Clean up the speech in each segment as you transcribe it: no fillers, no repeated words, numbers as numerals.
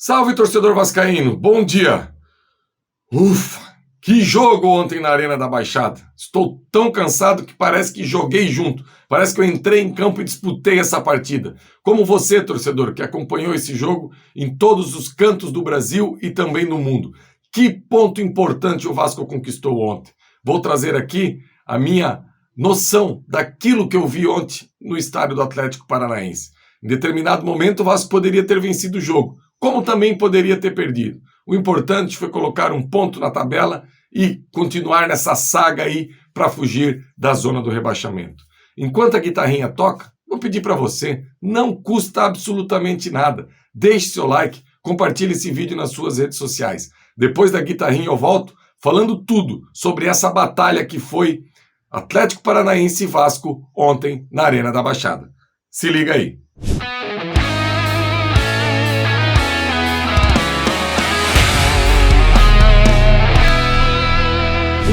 Salve, torcedor vascaíno, bom dia! Ufa, que jogo ontem na Arena da Baixada. Estou tão cansado que parece que joguei junto. Parece que eu entrei em campo e disputei essa partida. Como você, torcedor, que acompanhou esse jogo em todos os cantos do Brasil e também no mundo. Que ponto importante o Vasco conquistou ontem. Vou trazer aqui a minha noção daquilo que eu vi ontem no estádio do Atlético Paranaense. Em determinado momento, o Vasco poderia ter vencido o jogo, como também poderia ter perdido. O importante foi colocar um ponto na tabela e continuar nessa saga aí para fugir da zona do rebaixamento. Enquanto a guitarrinha toca, vou pedir para você, não custa absolutamente nada. Deixe seu like, compartilhe esse vídeo nas suas redes sociais. Depois da guitarrinha eu volto falando tudo sobre essa batalha que foi Atlético Paranaense e Vasco ontem na Arena da Baixada. Se liga aí.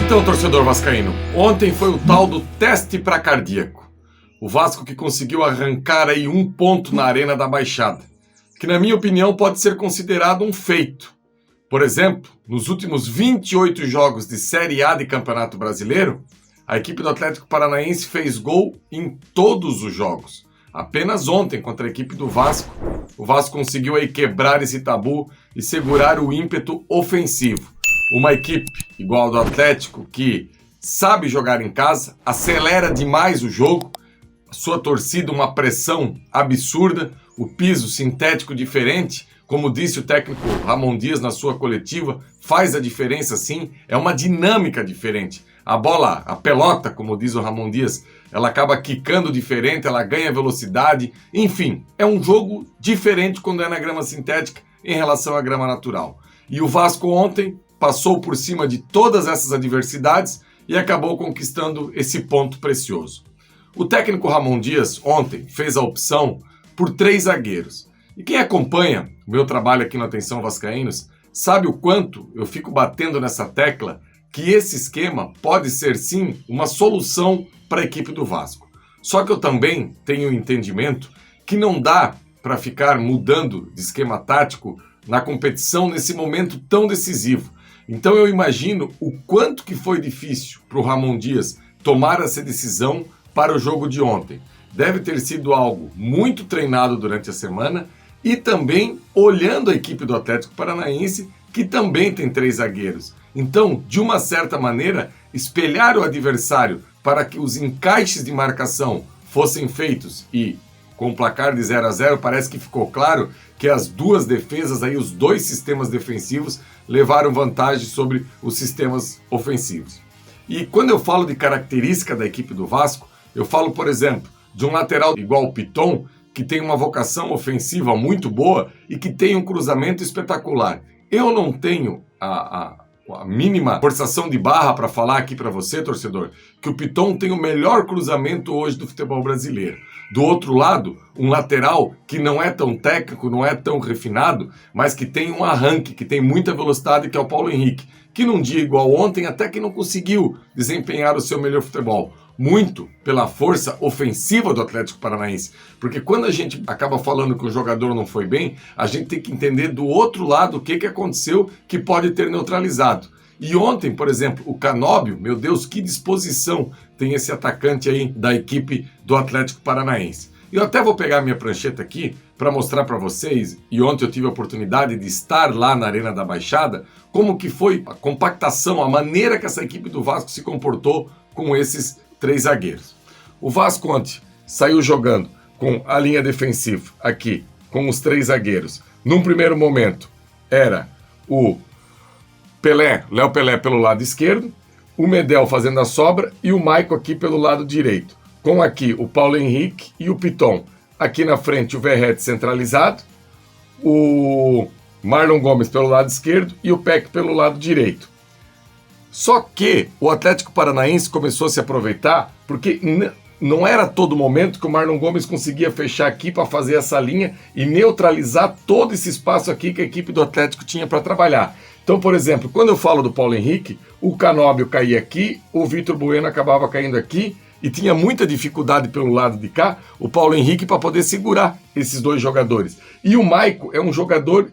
Então, torcedor vascaíno, ontem foi o tal do teste para cardíaco. O Vasco que conseguiu arrancar aí um ponto na Arena da Baixada, que na minha opinião pode ser considerado um feito. Por exemplo, nos últimos 28 jogos de Série A de Campeonato Brasileiro, a equipe do Atlético Paranaense fez gol em todos os jogos. Apenas ontem, contra a equipe do Vasco, o Vasco conseguiu aí quebrar esse tabu e segurar o ímpeto ofensivo. Uma equipe igual ao do Atlético, que sabe jogar em casa, acelera demais o jogo, a sua torcida uma pressão absurda, o piso sintético diferente, como disse o técnico Ramon Dias na sua coletiva, faz a diferença sim, é uma dinâmica diferente. A bola, a pelota, como diz o Ramon Dias, ela acaba quicando diferente, ela ganha velocidade, enfim, é um jogo diferente quando é na grama sintética em relação à grama natural. E o Vasco ontem passou por cima de todas essas adversidades e acabou conquistando esse ponto precioso. O técnico Ramon Dias ontem fez a opção por 3 zagueiros. E quem acompanha o meu trabalho aqui no Atenção Vascaínos sabe o quanto eu fico batendo nessa tecla que esse esquema pode ser sim uma solução para a equipe do Vasco. Só que eu também tenho o entendimento que não dá para ficar mudando de esquema tático na competição nesse momento tão decisivo. Então eu imagino o quanto que foi difícil para o Ramon Dias tomar essa decisão para o jogo de ontem. Deve ter sido algo muito treinado durante a semana e também olhando a equipe do Atlético Paranaense, que também tem 3 zagueiros. Então, de uma certa maneira, espelhar o adversário para que os encaixes de marcação fossem feitos e com o placar de 0-0, parece que ficou claro que as duas defesas, aí, os 2 sistemas defensivos, levaram vantagem sobre os sistemas ofensivos. E quando eu falo de característica da equipe do Vasco, eu falo, por exemplo, de um lateral igual o Piton, que tem uma vocação ofensiva muito boa e que tem um cruzamento espetacular. Eu não tenho a mínima forçação de barra para falar aqui para você, torcedor, que o Piton tem o melhor cruzamento hoje do futebol brasileiro. Do outro lado, um lateral que não é tão técnico, não é tão refinado, mas que tem um arranque, que tem muita velocidade, que é o Paulo Henrique, que num dia igual ontem até que não conseguiu desempenhar o seu melhor futebol. Muito pela força ofensiva do Atlético Paranaense. Porque quando a gente acaba falando que o jogador não foi bem, a gente tem que entender do outro lado o que aconteceu que pode ter neutralizado. E ontem, por exemplo, o Canóbio, meu Deus, que disposição tem esse atacante aí da equipe do Atlético Paranaense. Eu até vou pegar minha prancheta aqui para mostrar para vocês, e ontem eu tive a oportunidade de estar lá na Arena da Baixada, como que foi a compactação, a maneira que essa equipe do Vasco se comportou com esses 3 zagueiros. O Vasco ontem saiu jogando com a linha defensiva aqui, com os 3 zagueiros. Num primeiro momento era o Léo Pelé pelo lado esquerdo, o Medel fazendo a sobra e o Maico aqui pelo lado direito. Com aqui o Paulo Henrique e o Piton. Aqui na frente o Verratti centralizado, o Marlon Gomes pelo lado esquerdo e o Peck pelo lado direito. Só que o Atlético Paranaense começou a se aproveitar porque não era todo momento que o Marlon Gomes conseguia fechar aqui para fazer essa linha e neutralizar todo esse espaço aqui que a equipe do Atlético tinha para trabalhar. Então, por exemplo, quando eu falo do Paulo Henrique, o Canóbio caía aqui, o Vitor Bueno acabava caindo aqui e tinha muita dificuldade pelo lado de cá, o Paulo Henrique, para poder segurar esses dois jogadores. E o Maicon é um jogador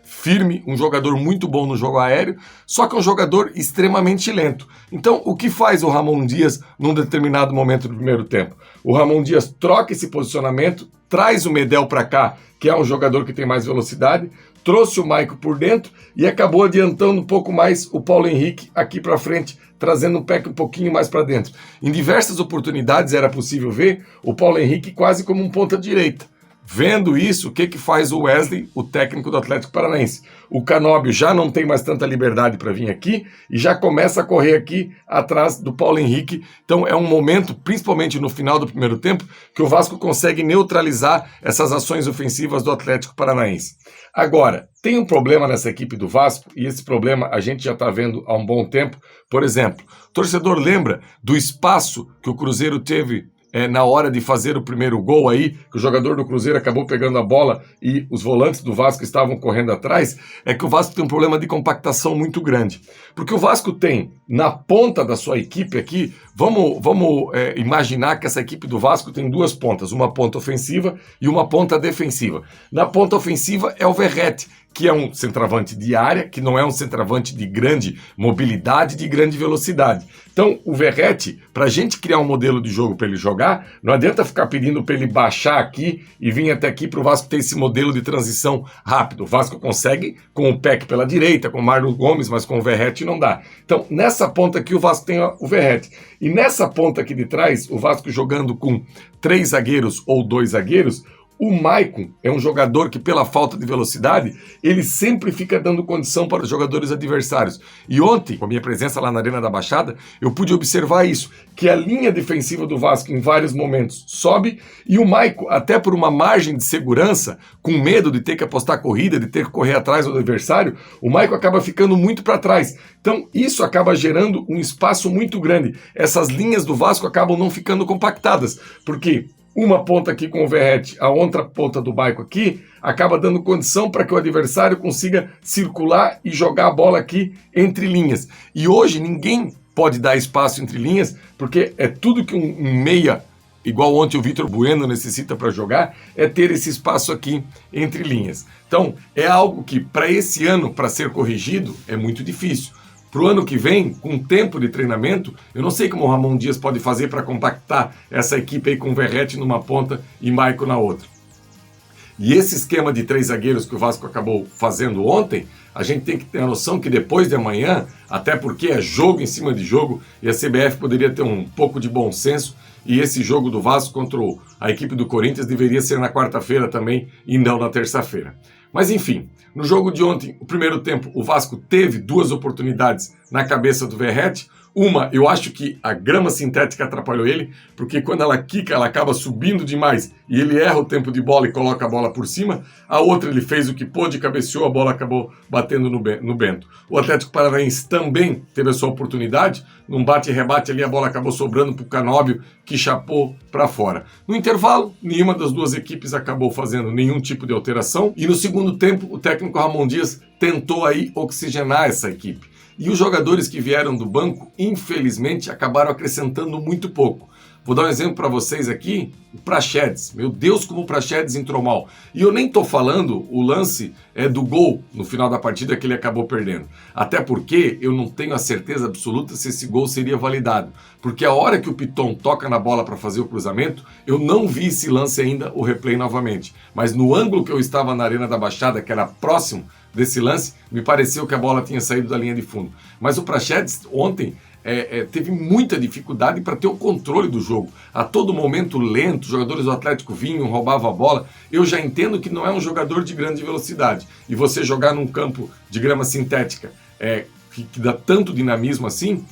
firme, um jogador muito bom no jogo aéreo, só que é um jogador extremamente lento. Então, o que faz o Ramon Dias num determinado momento do primeiro tempo? O Ramon Dias troca esse posicionamento, traz o Medel para cá, que é um jogador que tem mais velocidade, trouxe o Maicon por dentro e acabou adiantando um pouco mais o Paulo Henrique aqui para frente, trazendo o pack um pouquinho mais para dentro. Em diversas oportunidades era possível ver o Paulo Henrique quase como um ponta-direita. Vendo isso, o que faz o Wesley, o técnico do Atlético Paranaense? O Canóbio já não tem mais tanta liberdade para vir aqui e já começa a correr aqui atrás do Paulo Henrique. Então é um momento, principalmente no final do primeiro tempo, que o Vasco consegue neutralizar essas ações ofensivas do Atlético Paranaense. Agora, tem um problema nessa equipe do Vasco, e esse problema a gente já está vendo há um bom tempo. Por exemplo, o torcedor lembra do espaço que o Cruzeiro teve na hora de fazer o primeiro gol aí, que o jogador do Cruzeiro acabou pegando a bola e os volantes do Vasco estavam correndo atrás, é que o Vasco tem um problema de compactação muito grande. Porque o Vasco tem, na ponta da sua equipe aqui, vamos imaginar que essa equipe do Vasco tem duas pontas, uma ponta ofensiva e uma ponta defensiva. Na ponta ofensiva é o Verratti, que é um centroavante de área, que não é um centroavante de grande mobilidade, de grande velocidade. Então, o Verratti, para a gente criar um modelo de jogo para ele jogar, não adianta ficar pedindo para ele baixar aqui e vir até aqui para o Vasco ter esse modelo de transição rápido. O Vasco consegue com o Peck pela direita, com o Marlon Gomes, mas com o Verratti não dá. Então, nessa ponta aqui o Vasco tem o Verratti. E nessa ponta aqui de trás, o Vasco jogando com 3 zagueiros ou 2 zagueiros, o Maicon é um jogador que, pela falta de velocidade, ele sempre fica dando condição para os jogadores adversários. E ontem, com a minha presença lá na Arena da Baixada, eu pude observar isso, que a linha defensiva do Vasco, em vários momentos, sobe, e o Maicon, até por uma margem de segurança, com medo de ter que apostar corrida, de ter que correr atrás do adversário, o Maicon acaba ficando muito para trás. Então, isso acaba gerando um espaço muito grande. Essas linhas do Vasco acabam não ficando compactadas, porque uma ponta aqui com o Verratti, a outra ponta do Maicon aqui, acaba dando condição para que o adversário consiga circular e jogar a bola aqui entre linhas. E hoje ninguém pode dar espaço entre linhas, porque é tudo que um meia, igual ontem o Vitor Bueno necessita para jogar, é ter esse espaço aqui entre linhas. Então, é algo que para esse ano, para ser corrigido, é muito difícil. Para o ano que vem, com tempo de treinamento, eu não sei como o Ramon Dias pode fazer para compactar essa equipe aí com o Verratti numa ponta e Maicon na outra. E esse esquema de 3 zagueiros que o Vasco acabou fazendo ontem, a gente tem que ter a noção que depois de amanhã, até porque é jogo em cima de jogo, e a CBF poderia ter um pouco de bom senso, e esse jogo do Vasco contra a equipe do Corinthians deveria ser na quarta-feira também, e não na terça-feira. Mas enfim, no jogo de ontem, o primeiro tempo, o Vasco teve 2 oportunidades na cabeça do Verratti. Uma, eu acho que a grama sintética atrapalhou ele, porque quando ela quica, ela acaba subindo demais e ele erra o tempo de bola e coloca a bola por cima. A outra, ele fez o que pôde, cabeceou, a bola acabou batendo no Bento. O Atlético Paranaense também teve a sua oportunidade, num bate e rebate ali, a bola acabou sobrando para o Canóbio, que chapou para fora. No intervalo, nenhuma das duas equipes acabou fazendo nenhum tipo de alteração, e no segundo tempo, o técnico Ramon Dias tentou aí oxigenar essa equipe. E os jogadores que vieram do banco, infelizmente, acabaram acrescentando muito pouco. Vou dar um exemplo para vocês aqui, o Praxedes. Meu Deus, como o Praxedes entrou mal. E eu nem estou falando o lance do gol no final da partida que ele acabou perdendo. Até porque eu não tenho a certeza absoluta se esse gol seria validado. Porque a hora que o Piton toca na bola para fazer o cruzamento, eu não vi esse lance ainda, o replay novamente. Mas no ângulo que eu estava na Arena da Baixada, que era próximo desse lance, me pareceu que a bola tinha saído da linha de fundo. Mas o Praxedes ontem teve muita dificuldade para ter o controle do jogo. A todo momento lento, os jogadores do Atlético vinham, roubavam a bola. Eu já entendo que não é um jogador de grande velocidade. E você jogar num campo de grama sintética que dá tanto dinamismo assim,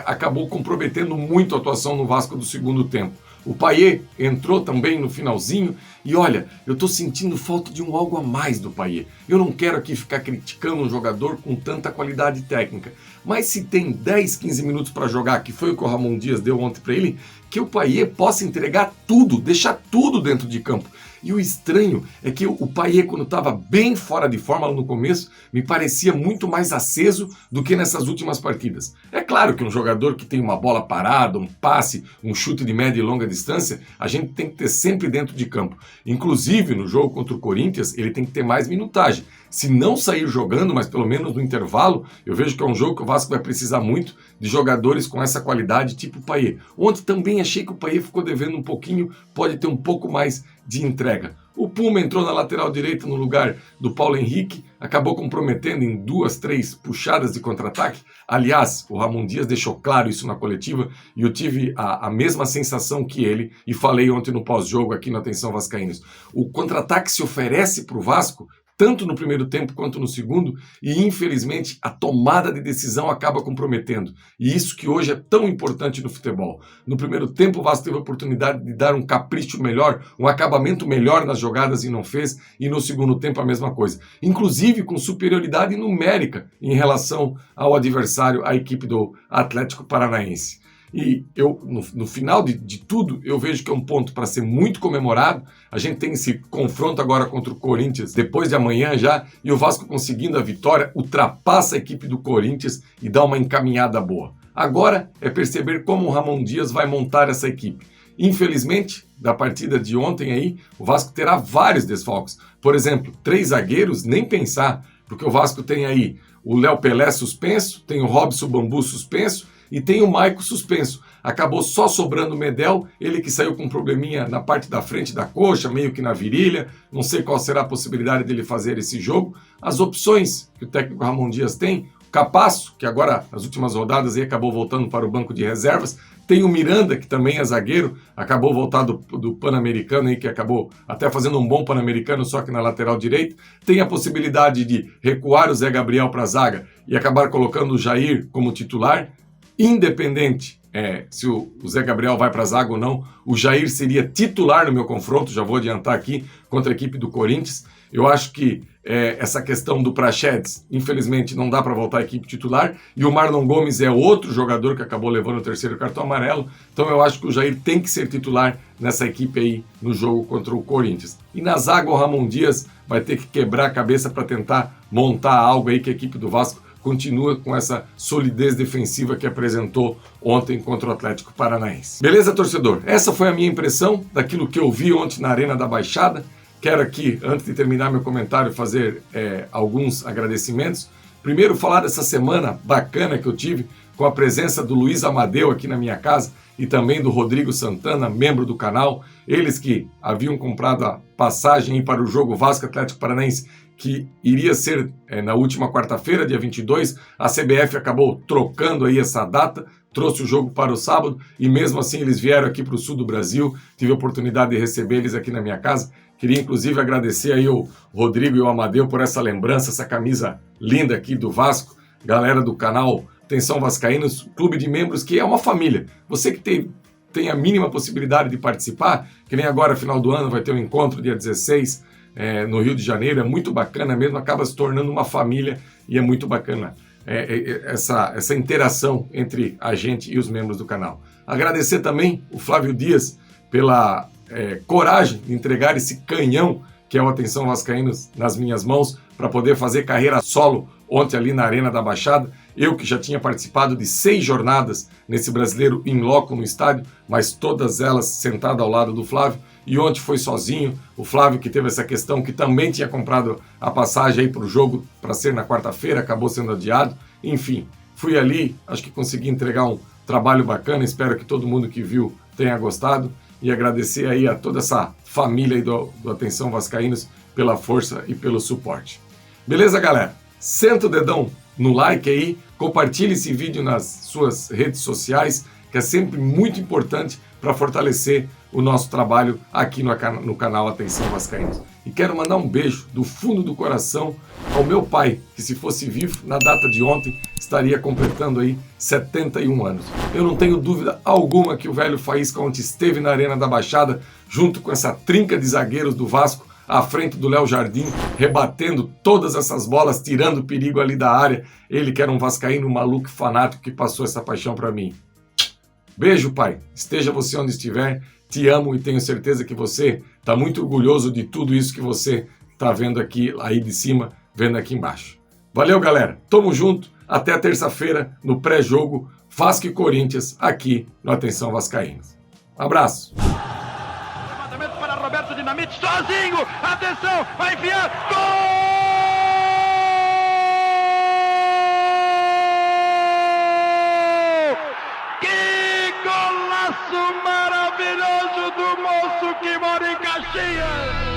acabou comprometendo muito a atuação no Vasco do segundo tempo. O Payet entrou também no finalzinho e olha, eu estou sentindo falta de um algo a mais do Payet. Eu não quero aqui ficar criticando um jogador com tanta qualidade técnica, mas se tem 10, 15 minutos para jogar, que foi o que o Ramon Dias deu ontem para ele, que o Payet possa entregar tudo, deixar tudo dentro de campo. E o estranho é que o Payet, quando estava bem fora de forma no começo, me parecia muito mais aceso do que nessas últimas partidas. É claro que um jogador que tem uma bola parada, um passe, um chute de média e longa distância, a gente tem que ter sempre dentro de campo. Inclusive, no jogo contra o Corinthians, ele tem que ter mais minutagem. Se não sair jogando, mas pelo menos no intervalo, eu vejo que é um jogo que o Vasco vai precisar muito de jogadores com essa qualidade, tipo o Payet. Ontem também achei que o Payet ficou devendo um pouquinho, pode ter um pouco mais de entrega. O Puma entrou na lateral direita no lugar do Paulo Henrique, acabou comprometendo em 2, 3 puxadas de contra-ataque. Aliás, o Ramon Dias deixou claro isso na coletiva e eu tive a mesma sensação que ele e falei ontem no pós-jogo aqui no Atenção Vascaínos. O contra-ataque se oferece para o Vasco tanto no primeiro tempo quanto no segundo, e infelizmente a tomada de decisão acaba comprometendo. E isso que hoje é tão importante no futebol. No primeiro tempo o Vasco teve a oportunidade de dar um capricho melhor, um acabamento melhor nas jogadas e não fez, e no segundo tempo a mesma coisa. Inclusive com superioridade numérica em relação ao adversário, a equipe do Atlético Paranaense. E eu, no final de tudo, eu vejo que é um ponto para ser muito comemorado. A gente tem esse confronto agora contra o Corinthians, depois de amanhã já, e o Vasco conseguindo a vitória, ultrapassa a equipe do Corinthians e dá uma encaminhada boa. Agora é perceber como o Ramon Dias vai montar essa equipe. Infelizmente, da partida de ontem aí, o Vasco terá vários desfalques. Por exemplo, 3 zagueiros, nem pensar, porque o Vasco tem aí o Léo Pelé suspenso, tem o Robson Bambu suspenso, e tem o Maico suspenso. Acabou só sobrando o Medel, ele que saiu com um probleminha na parte da frente da coxa, meio que na virilha. Não sei qual será a possibilidade dele fazer esse jogo. As opções que o técnico Ramon Dias tem, o Capasso, que agora nas últimas rodadas aí acabou voltando para o banco de reservas. Tem o Miranda, que também é zagueiro, acabou voltado do Pan-Americano, aí, que acabou até fazendo um bom Pan-Americano, só que na lateral direita. Tem a possibilidade de recuar o Zé Gabriel para a zaga e acabar colocando o Jair como titular. Independente se o Zé Gabriel vai para a zaga ou não, o Jair seria titular no meu confronto, já vou adiantar aqui, contra a equipe do Corinthians. Eu acho que essa questão do Praxedes, infelizmente, não dá para voltar à equipe titular, e o Marlon Gomes é outro jogador que acabou levando o 3º cartão amarelo, então eu acho que o Jair tem que ser titular nessa equipe aí no jogo contra o Corinthians. E na zaga o Ramon Dias vai ter que quebrar a cabeça para tentar montar algo aí que a equipe do Vasco continua com essa solidez defensiva que apresentou ontem contra o Atlético Paranaense. Beleza, torcedor? Essa foi a minha impressão daquilo que eu vi ontem na Arena da Baixada. Quero aqui, antes de terminar meu comentário, fazer alguns agradecimentos. Primeiro, falar dessa semana bacana que eu tive com a presença do Luiz Amadeu aqui na minha casa e também do Rodrigo Santana, membro do canal. Eles que haviam comprado a passagem para o jogo Vasco Atlético Paranaense, que iria ser na última quarta-feira, dia 22, a CBF acabou trocando aí essa data, trouxe o jogo para o sábado, e mesmo assim eles vieram aqui para o sul do Brasil, tive a oportunidade de receber eles aqui na minha casa. Queria inclusive agradecer aí o Rodrigo e o Amadeu por essa lembrança, essa camisa linda aqui do Vasco, galera do canal Atenção Vascaínos, clube de membros que é uma família. Você que tem a mínima possibilidade de participar, que nem agora, final do ano, vai ter um encontro dia 16, no Rio de Janeiro, é muito bacana mesmo, acaba se tornando uma família e é muito bacana essa interação entre a gente e os membros do canal. Agradecer também o Flávio Dias pela coragem de entregar esse canhão que é o Atenção Vascaínos nas minhas mãos para poder fazer carreira solo ontem ali na Arena da Baixada. Eu que já tinha participado de 6 jornadas nesse brasileiro in loco no estádio, mas todas elas sentado ao lado do Flávio. E ontem foi sozinho, o Flávio que teve essa questão, que também tinha comprado a passagem aí para o jogo para ser na quarta-feira, acabou sendo adiado. Enfim, fui ali, acho que consegui entregar um trabalho bacana, espero que todo mundo que viu tenha gostado. E agradecer aí a toda essa família aí do Atenção Vascaínos pela força e pelo suporte. Beleza, galera? Senta o dedão no like aí, compartilhe esse vídeo nas suas redes sociais, que é sempre muito importante para fortalecer o nosso trabalho aqui no canal Atenção Vascaínos. E quero mandar um beijo do fundo do coração ao meu pai, que se fosse vivo, na data de ontem, estaria completando aí 71 anos. Eu não tenho dúvida alguma que o velho Faísca ontem esteve na Arena da Baixada, junto com essa trinca de zagueiros do Vasco, à frente do Léo Jardim, rebatendo todas essas bolas, tirando o perigo ali da área. Ele que era um vascaíno maluco fanático que passou essa paixão para mim. Beijo, pai. Esteja você onde estiver. Te amo e tenho certeza que você está muito orgulhoso de tudo isso que você está vendo aqui, aí de cima, vendo aqui embaixo. Valeu, galera. Tamo junto. Até terça-feira no pré-jogo Vasco e Corinthians aqui no Atenção Vascaínos. Abraço. Levantamento para Roberto Dinamite, sozinho. Atenção, vai enfiar. Gol! Que golaço maravilhoso do moço que mora em Caxias!